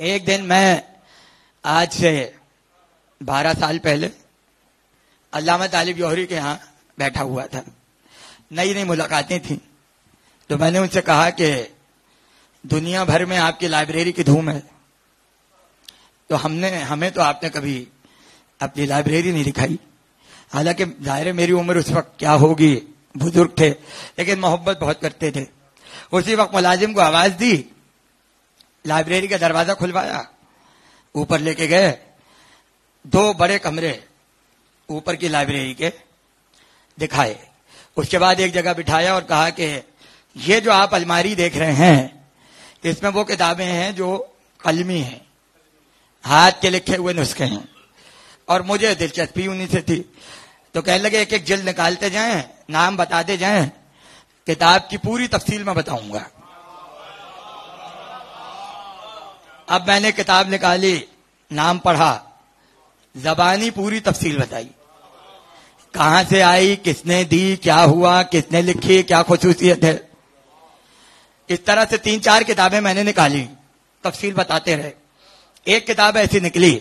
ایک دن میں آج سے 12 سال پہلے علامہ طالب جوہری کے ہاں بیٹھا ہوا تھا. نئی نئی ملاقاتیں تھیں تو میں نے ان سے کہا کہ دنیا بھر میں آپ کی لائبریری کی دھوم ہے، تو ہمیں تو آپ نے کبھی اپنی لائبریری نہیں دکھائی. حالانکہ ظاہر میری عمر اس وقت کیا ہوگی، بزرگ تھے لیکن محبت بہت کرتے تھے. اسی وقت ملازم کو آواز دی، لائبریری کا دروازہ کھلوایا، اوپر لے کے گئے. 2 بڑے کمرے اوپر کی لائبریری کے دکھائے. اس کے بعد ایک جگہ بٹھایا اور کہا کہ یہ جو آپ الماری دیکھ رہے ہیں اس میں وہ کتابیں ہیں جو قلمی ہیں، ہاتھ کے لکھے ہوئے نسخے ہیں، اور مجھے دلچسپی انہیں سے تھی. تو کہنے لگے ایک ایک جلد نکالتے جائیں، نام بتاتے جائیں، کتاب کی پوری تفصیل میں بتاؤں گا. اب میں نے کتاب نکالی، نام پڑھا، زبانی پوری تفصیل بتائی، کہاں سے آئی، کس نے دی، کیا ہوا، کس نے لکھی، کیا خصوصیت ہے. اس طرح سے 3-4 کتابیں میں نے نکالی، تفصیل بتاتے رہے. ایک کتاب ایسی نکلی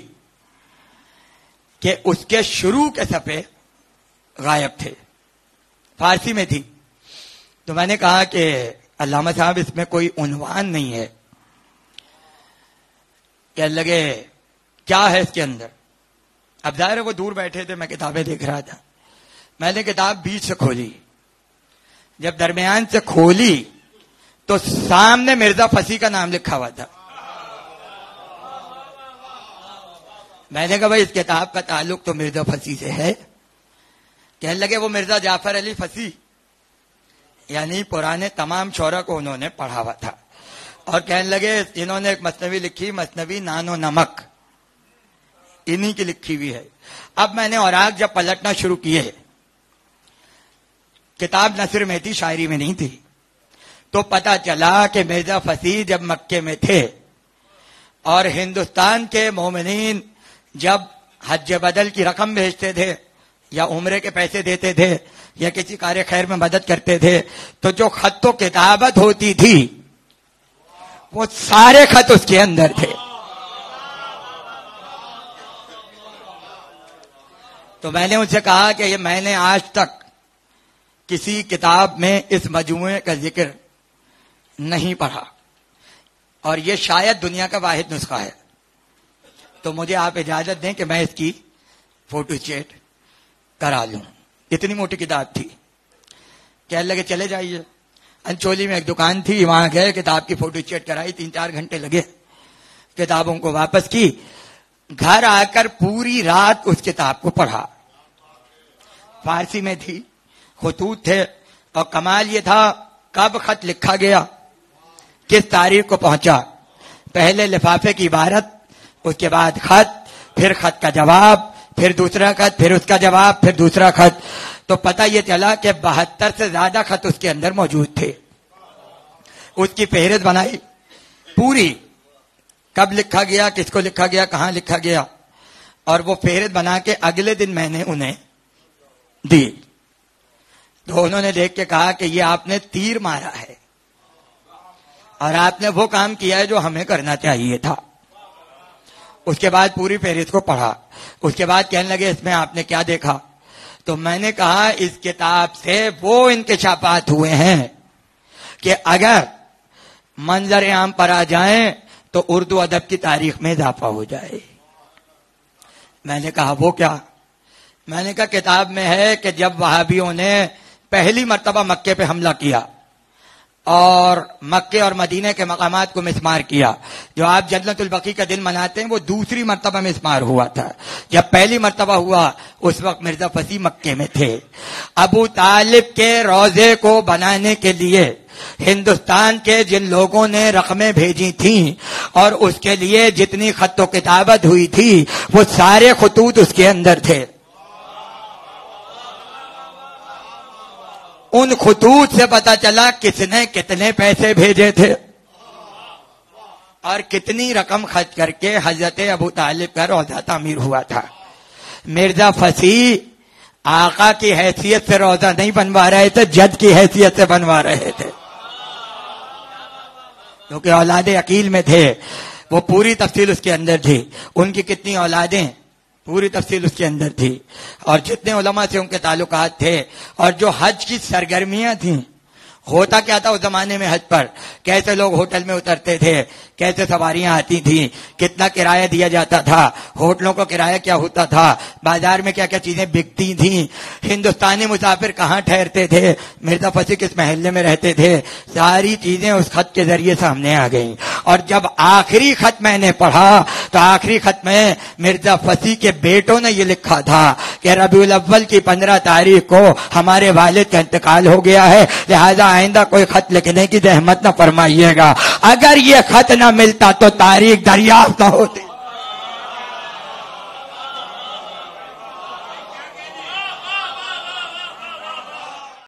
کہ اس کے شروع کے صفحے غائب تھے، فارسی میں تھی. تو میں نے کہا کہ علامہ صاحب اس میں کوئی عنوان نہیں ہے. کہنے لگے کیا ہے اس کے اندر. اب ظاہر ہے وہ دور بیٹھے تھے، میں کتابیں دیکھ رہا تھا. میں نے کتاب بیچ سے کھولی، جب درمیان سے کھولی تو سامنے مرزا فصیح کا نام لکھا ہوا تھا. میں نے کہا بھائی اس کتاب کا تعلق تو مرزا فصیح سے ہے. کہنے لگے وہ مرزا جعفر علی فصیح، یعنی پرانے تمام شعرا کو انہوں نے پڑھا ہوا تھا. اور کہنے لگے انہوں نے ایک مثنوی لکھی، مثنوی نان و نمک، انہی کی لکھی ہوئی ہے. اب میں نے اوراق جب پلٹنا شروع کیے، کتاب نثر میں تھی، شاعری میں نہیں تھی. تو پتا چلا کہ مرزا فصیح جب مکے میں تھے اور ہندوستان کے مومنین جب حج بدل کی رقم بھیجتے تھے یا عمرے کے پیسے دیتے تھے یا کسی کار خیر میں مدد کرتے تھے، تو جو خط و کتابت ہوتی تھی وہ سارے خط اس کے اندر تھے. تو میں نے ان سے کہا کہ یہ میں نے آج تک کسی کتاب میں اس مجموعے کا ذکر نہیں پڑھا، اور یہ شاید دنیا کا واحد نسخہ ہے. تو مجھے آپ اجازت دیں کہ میں اس کی فوٹو اسٹیٹ کرا لوں. اتنی موٹی کتاب تھی. کہنے لگے چلے جائیے. انچولی میں ایک دکان تھی، وہاں گئے، کتاب کی فوٹو اسٹیٹ کرائی. 3-4 گھنٹے لگے، کتابوں کو واپس کی. گھر آ کر پوری رات اس کتاب کو پڑھا. فارسی میں تھی، خطوط تھے، اور کمال یہ تھا کب خط لکھا گیا، کس تاریخ کو پہنچا. پہلے لفافے کی عبارت، اس کے بعد خط، پھر خط کا جواب، پھر دوسرا خط، پھر اس کا جواب، پھر دوسرا خط. تو پتہ یہ چلا کہ 72 سے زیادہ خط اس کے اندر موجود تھے. اس کی فہرست بنائی پوری، کب لکھا گیا، کس کو لکھا گیا، کہاں لکھا گیا، اور وہ فہرست بنا کے اگلے دن میں نے انہیں دی. تو انہوں نے دیکھ کے کہا کہ یہ آپ نے تیر مارا ہے اور آپ نے وہ کام کیا ہے جو ہمیں کرنا چاہیے تھا. اس کے بعد پوری فہرست کو پڑھا. اس کے بعد کہنے لگے اس میں آپ نے کیا دیکھا. تو میں نے کہا اس کتاب سے وہ انکشافات ہوئے ہیں کہ اگر منظر عام پر آ جائیں تو اردو ادب کی تاریخ میں اضافہ ہو جائے. میں نے کہا وہ کیا. میں نے کہا کتاب میں ہے کہ جب وہابیوں نے پہلی مرتبہ مکے پہ حملہ کیا اور مکے اور مدینے کے مقامات کو مسمار کیا، جو آپ جنت البقیع کا دن مناتے ہیں وہ دوسری مرتبہ مسمار ہوا تھا. جب پہلی مرتبہ ہوا اس وقت مرزا فصیح مکے میں تھے. ابو طالب کے روضے کو بنانے کے لیے ہندوستان کے جن لوگوں نے رقمیں بھیجی تھیں اور اس کے لیے جتنی خط و کتابت ہوئی تھی وہ سارے خطوط اس کے اندر تھے. ان خطوط سے پتا چلا کس نے کتنے پیسے بھیجے تھے اور کتنی رقم خرچ کر کے حضرت ابو طالب کا روضہ تعمیر ہوا تھا. مرزا فصیح آقا کی حیثیت سے روضہ نہیں بنوا رہے تھے، جد کی حیثیت سے بنوا رہے تھے، کیونکہ اولاد عقیل میں تھے. وہ پوری تفصیل اس کے اندر تھی. ان کی کتنی اولادیں پوری تفصیل اس کے اندر تھی. اور جتنے علماء سے ان کے تعلقات تھے اور جو حج کی سرگرمیاں تھیں. ہوتا کیا تھا اس زمانے میں حج پر؟ کیسے لوگ ہوٹل میں اترتے تھے، کیسے سواریاں آتی تھیں، کتنا کرایہ دیا جاتا تھا، ہوٹلوں کو کرایہ کیا ہوتا تھا، بازار میں کیا کیا چیزیں بکتی تھیں، ہندوستانی مسافر کہاں ٹھہرتے تھے، مرزا فصیح کس محلے میں رہتے تھے، ساری چیزیں اس خط کے ذریعے سامنے آ گئیں. اور جب آخری خط میں نے پڑھا تو آخری خط میں مرزا فصیح کے بیٹوں نے یہ لکھا تھا کہ ربیع الاول کی 15 تاریخ کو ہمارے والد کا انتقال ہو گیا ہے، لہذا آئندہ کوئی خط لکھنے کی زحمت نہ فرمائیے گا. اگر یہ خط نہ ملتا تو تاریخ دریافت نہ ہوتی.